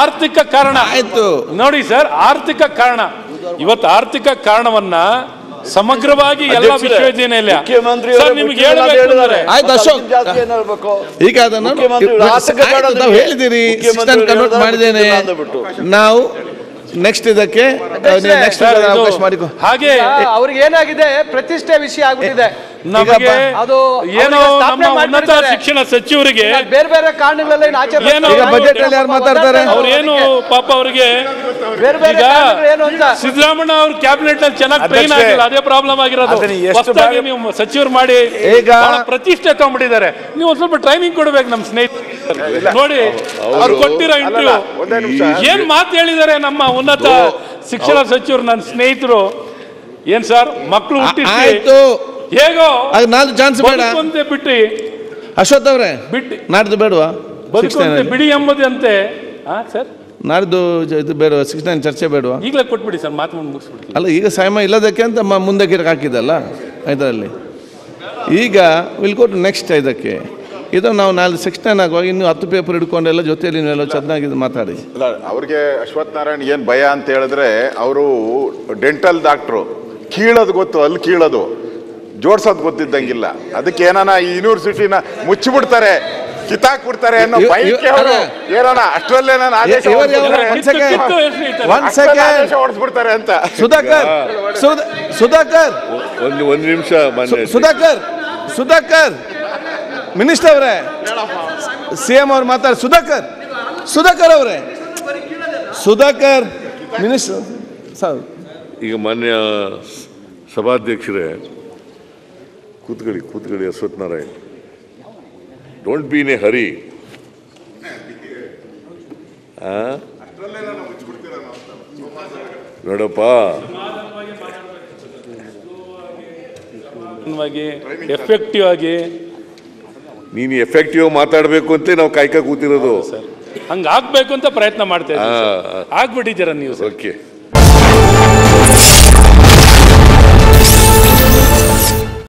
ಆರ್ಥಿಕ ಕಾರಣ ಆಯ್ತು ನೋಡಿ ಸರ್. ಆರ್ಥಿಕ ಕಾರಣ, ಇವತ್ತು ಆರ್ಥಿಕ ಕಾರಣವನ್ನ ಸಮಗ್ರವಾಗಿ ಎಲ್ಲ ವಿಶ್ವವಿದ್ಯಾನಿಲಯ ನಿಮಗೆ ಆಯ್ತು ಅಶೋಕ್, ಈಗ ಅದನ್ನು ಹೇಳಿದಿರಿ, ಕನ್ವರ್ಟ್ ಮಾಡಿದ್ದೇನೆ. ನಾವು ನೆಕ್ಸ್ಟ್ ಇದಕ್ಕೆ ಅವಕಾಶ ಮಾಡಿಕೊ. ಹಾಗೆ ಅವ್ರಿಗೆ ಏನಾಗಿದೆ, ಪ್ರತಿಷ್ಠೆ ವಿಷಯ ಆಗ್ಬಿಟ್ಟಿದೆ. ನಮಗೆ ಏನೋ ನಮ್ಮ ಉನ್ನತ ಶಿಕ್ಷಣ ಸಚಿವರಿಗೆ ಬೇರೆ ಬೇರೆ ಕಾರಣಗಳಲ್ಲಿ ಬಜೆಟ್ ಅಲ್ಲಿ ಯಾರು ಮಾತಾಡ್ತಾರೆ, ಅವ್ರೇನು ಪಾಪ ಅವರಿಗೆ ಸಿದ್ದರಾಮಣ್ಣ ಅವ್ರ ಕ್ಯಾಬಿನೆಟ್ ನಲ್ಲಿ ಚೆನ್ನಾಗಿ ಟ್ರೈನ್ ಆಗಿಲ್ಲ, ಅದೇ ಪ್ರಾಬ್ಲಮ್ ಆಗಿರೋದು. ನೀವು ಸಚಿವರು ಮಾಡಿ ಪ್ರತಿಷ್ಠೆ ತಗೊಂಡ್ಬಿಟ್ಟಿದ್ದಾರೆ. ನೀವು ಒಂದ್ ಸ್ವಲ್ಪ ಟ್ರೈನಿಂಗ್ ಕೊಡ್ಬೇಕು ನಮ್ಮ ಸ್ನೇಹಿತರು. ನೋಡಿ ಅವ್ರು ಕೊಟ್ಟಿರೋ ಇಂಟರ್ವ್ಯೂ ಏನ್ ಮಾತು ಹೇಳಿದ್ದಾರೆ ನಮ್ಮ ಉನ್ನತ ಶಿಕ್ಷಣ ಸಚಿವರು, ನನ್ನ ಸ್ನೇಹಿತರು. ಏನ್ ಸರ್, ಮಕ್ಕಳು ಹುಟ್ಟಿಸಿ ಹೇಗೋ ನಾಲ್ಕು ಚಾನ್ಸ್ ಬೇಡ ಬಿಟ್ಟು ಅಶ್ವಥ್ ಅವರೇ ಬಿಟ್ಟು ನಾಡ್ದು ಬೇಡವಾ ಬಿಡಿ ಎಂಬುದಂತೆ ಸರ್, ನಾಡ್ದು ಇದು ಬೇಡ, 69 ಚರ್ಚೆ ಬೇಡವಾ? ಈಗಲೇ ಕೊಟ್ಬಿಡಿ ಸರ್, ಮಾತು ಮುಗಿಸ್ಬಿಡಿ. ಅಲ್ಲ, ಈಗ ಸಮಯ ಇಲ್ಲದಕ್ಕೆ ಅಂತ ಮುಂದಕ್ಕೆ ಹಾಕಿದ್ದಲ್ಲ ಇದರಲ್ಲಿ. ಈಗ ವಿಲ್ ಗೋ ಟು ನೆಕ್ಸ್ಟ್ ಇದಕ್ಕೆ. ಇದು ನಾವು 69 ಆಗುವಾಗ ಇನ್ನೂ 10 ಪೇಪರ್ ಹಿಡ್ಕೊಂಡೆಲ್ಲ ಜೊತೆಯಲ್ಲಿ ನೀವೆಲ್ಲ ಚೆನ್ನಾಗಿ ಮಾತಾಡಿ. ಅವ್ರಿಗೆ ಅಶ್ವಥ್ ನಾರಾಯಣ್ ಏನು ಭಯ ಅಂತ ಹೇಳಿದ್ರೆ, ಅವರು ಡೆಂಟಲ್ ಡಾಕ್ಟ್ರು, ಕೀಳೋದು ಗೊತ್ತು, ಅಲ್ಲಿ ಕೀಳೋದು ಜೋಡ್ಸೋದು ಗೊತ್ತಿದ್ದಂಗಿಲ್ಲ. ಅದಕ್ಕೆ ಏನಾನ ಈ ಯೂನಿವರ್ಸಿಟಿನ ಮುಚ್ಚಿಬಿಡ್ತಾರೆ, ಕಿತ್ತಾಕ್ಬಿಡ್ತಾರೆ ಅನ್ನೋ ಭಯಕ್ಕೆ ಅವರು ಏನಾನ ಅಷ್ಟರಲ್ಲೇ ನಾನು ಆದೇಶ ಓಡಿಸ್ಬಿಡ್ತಾರೆ ಅಂತ. ಸುಧಾಕರ್ ಒಂದು ನಿಮಿಷ, ಸುಧಾಕರ್ ಮಿನಿಸ್ಟರ್ ಅವರೇ, ಸಿಎಂ ಅವ್ರು ಮಾತಾಡ. ಸುಧಾಕರ್ ಅವರೇ, ಸುಧಾಕರ್ ಮಿನಿಸ್ಟರ್. ಈಗ ಮಾನ್ಯ ಸಭಾಧ್ಯಕ್ಷರೇ, ಕೂತ್ಕೊಳ್ಳಿ Ashwath Narayan. Don't be in a hurry. ನೋಡಪ್ಪ, ಎಫೆಕ್ಟಿವ್ ಆಗಿ ನೀನು ಎಫೆಕ್ಟಿವ್ ಮಾತಾಡಬೇಕು ಅಂತ ನಾವು ಕಾಯ್ಕ ಕೂತಿರೋದು. ಹಂಗ ಆಗ್ಬೇಕು ಅಂತ ಪ್ರಯತ್ನ ಮಾಡ್ತಾ ಇದ್ದೀವಿ. ಆಗ್ಬಿಟ್ಟಿದ್ದೀರ ನೀವು. ಓಕೆ.